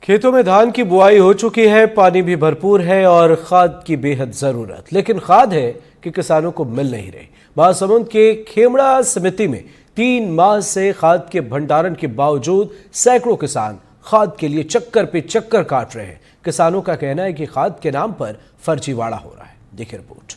खेतों में धान की बुआई हो चुकी है, पानी भी भरपूर है और खाद की बेहद जरूरत, लेकिन खाद है कि किसानों को मिल नहीं रही। महासमुंद के खेमड़ा समिति में 3 माह से खाद के भंडारण के बावजूद सैकड़ों किसान खाद के लिए चक्कर पे चक्कर काट रहे हैं। किसानों का कहना है कि खाद के नाम पर फर्जीवाड़ा हो रहा है। देखिए रिपोर्ट।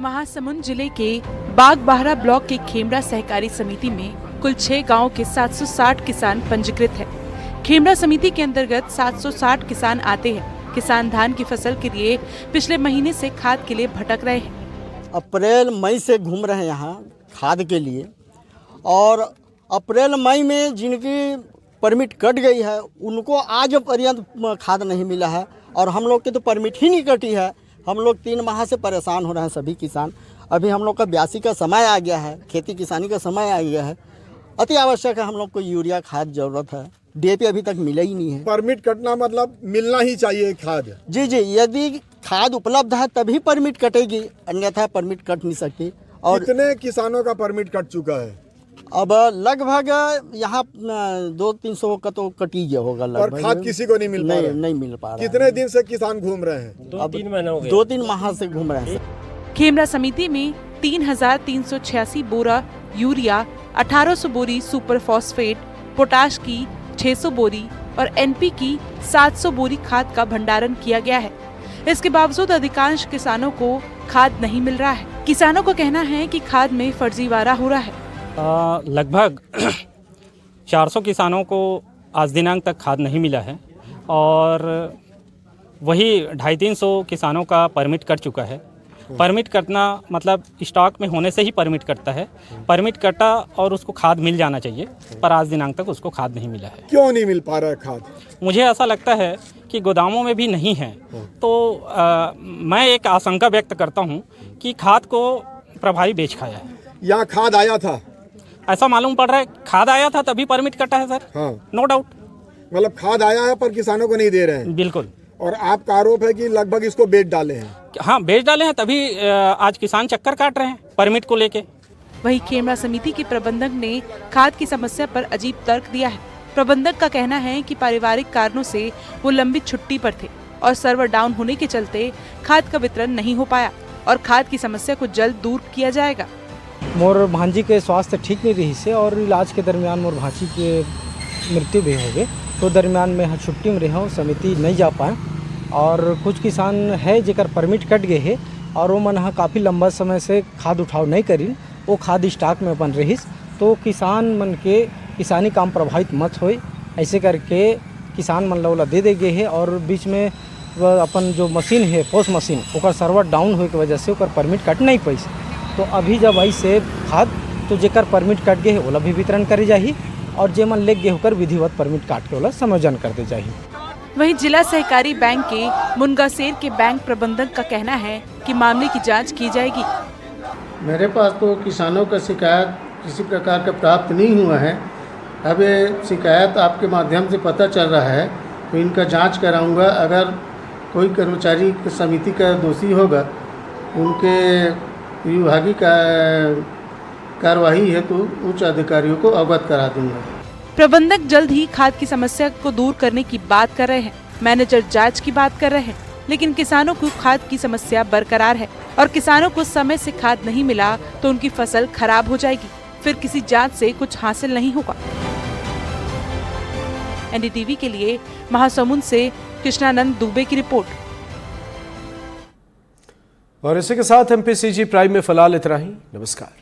महासमुंद जिले के बागबाहरा ब्लॉक के खेमड़ा सहकारी समिति में कुल 6 गांवों के 760 किसान पंजीकृत है। खेमड़ा समिति के अंतर्गत 760 किसान आते हैं। किसान धान की फसल के लिए पिछले महीने से खाद के लिए भटक रहे हैं। अप्रैल मई से घूम रहे हैं यहाँ खाद के लिए, और अप्रैल मई में जिनकी परमिट कट गई है उनको आज पर्यंत खाद नहीं मिला है, और हम लोग की तो परमिट ही नहीं कटी है। हम लोग 3 माह से परेशान हो रहे हैं सभी किसान। अभी हम लोग का ब्यासी का समय आ गया है, खेती किसानी का समय आ गया है। अति आवश्यक है, हम लोग को यूरिया खाद जरूरत है। डीएपी अभी तक मिला ही नहीं है। परमिट कटना मतलब मिलना ही चाहिए खाद। जी, यदि खाद उपलब्ध है तभी परमिट कटेगी, अन्यथा परमिट कट नहीं सकती। और कितने किसानों का परमिट कट चुका है? अब लगभग यहाँ 200-300 का तो कट ही गया होगा लगभग। और खाद किसी को नहीं मिल पा रहा? नहीं मिल पा रहा। कितने दिन से किसान घूम रहे हैं? 2-3 महीने हो गए। 2-3 माह से घूम रहे हैं। खेमड़ा समिति में 3386 बोरा यूरिया, 1800 बोरी सुपर फॉस्फेट, पोटाश की 600 बोरी और एनपी की 700 बोरी खाद का भंडारण किया गया है। इसके बावजूद अधिकांश किसानों को खाद नहीं मिल रहा है। किसानों का कहना है कि खाद में फर्जीवाड़ा हो रहा है। लगभग 400 किसानों को आज दिनांक तक खाद नहीं मिला है, और वही 250-300 किसानों का परमिट कट चुका है। परमिट कटना मतलब स्टॉक में होने से ही परमिट कटता है। परमिट कटा और उसको खाद मिल जाना चाहिए, पर आज दिनांक तक उसको खाद नहीं मिला है। क्यों नहीं मिल पा रहा है खाद? मुझे ऐसा लगता है कि गोदामों में भी नहीं है। तो मैं एक आशंका व्यक्त करता हूं कि खाद को प्रभावी बेच खाया है। यहाँ खाद आया था ऐसा मालूम पड़ रहा है। खाद आया था तभी परमिट कटा है सर। हाँ, नो डाउट। मतलब खाद आया है पर किसानों को नहीं दे रहे हैं। बिल्कुल। और आपका आरोप है कि लगभग इसको बेच डाले हैं। हाँ, बेच डाले हैं, तभी आज किसान चक्कर काट रहे हैं परमिट को लेके। वही खेमड़ा समिति के प्रबंधक ने खाद की समस्या पर अजीब तर्क दिया है। प्रबंधक का कहना है कि पारिवारिक कारणों से वो लंबी छुट्टी पर थे और सर्वर डाउन होने के चलते खाद का वितरण नहीं हो पाया, और खाद की समस्या को जल्द दूर किया जाएगा। मोर भांजी के स्वास्थ्य ठीक नहीं रही से, और इलाज के दरमियान मोर भांजी के मृत्यु भी हो गए। तो दरमियान में हम छुट्टी में रहा हूँ, समिति नहीं जा पाए। और कुछ किसान है जेकर परमिट कट गए है, और वो मन काफ़ी लंबा समय से खाद उठाव नहीं करी, वो खाद स्टॉक में बन रही। तो किसान मन के किसानी काम प्रभावित मत होए, ऐसे करके किसान मन ला दे गए है। और बीच में अपन जो मशीन है पोस्ट मशीन, ओकर सर्वर डाउन होए के वजह से ओकर परमिट कट नहीं पैस। तो अभी जब ऐसे खाद तो जेकर परमिट कट गए है ओला भी वितरण करे जाही, और जे मन ले गए होकर विधिवत परमिट काट के ओला समायोजन कर दे जाही। वहीं जिला सहकारी बैंक के मुनगासेर के बैंक प्रबंधक का कहना है कि मामले की जांच की जाएगी। मेरे पास तो किसानों का शिकायत किसी प्रकार का प्राप्त नहीं हुआ है। अब ये शिकायत आपके माध्यम से पता चल रहा है, तो इनका जांच कराऊंगा। अगर कोई कर्मचारी समिति का दोषी होगा, उनके विभागीय कार्यवाही है तो उच्च अधिकारियों को अवगत करा दूंगा। प्रबंधक जल्द ही खाद की समस्या को दूर करने की बात कर रहे हैं। मैनेजर जांच की बात कर रहे हैं, लेकिन किसानों को खाद की समस्या बरकरार है, और किसानों को समय से खाद नहीं मिला तो उनकी फसल खराब हो जाएगी, फिर किसी जांच से कुछ हासिल नहीं होगा। एनडीटीवी के लिए महासमुंद से कृष्णानंद दुबे की रिपोर्ट। और इसी के साथ एमपीसीजी प्राइम में फिलहाल इतना ही। नमस्कार।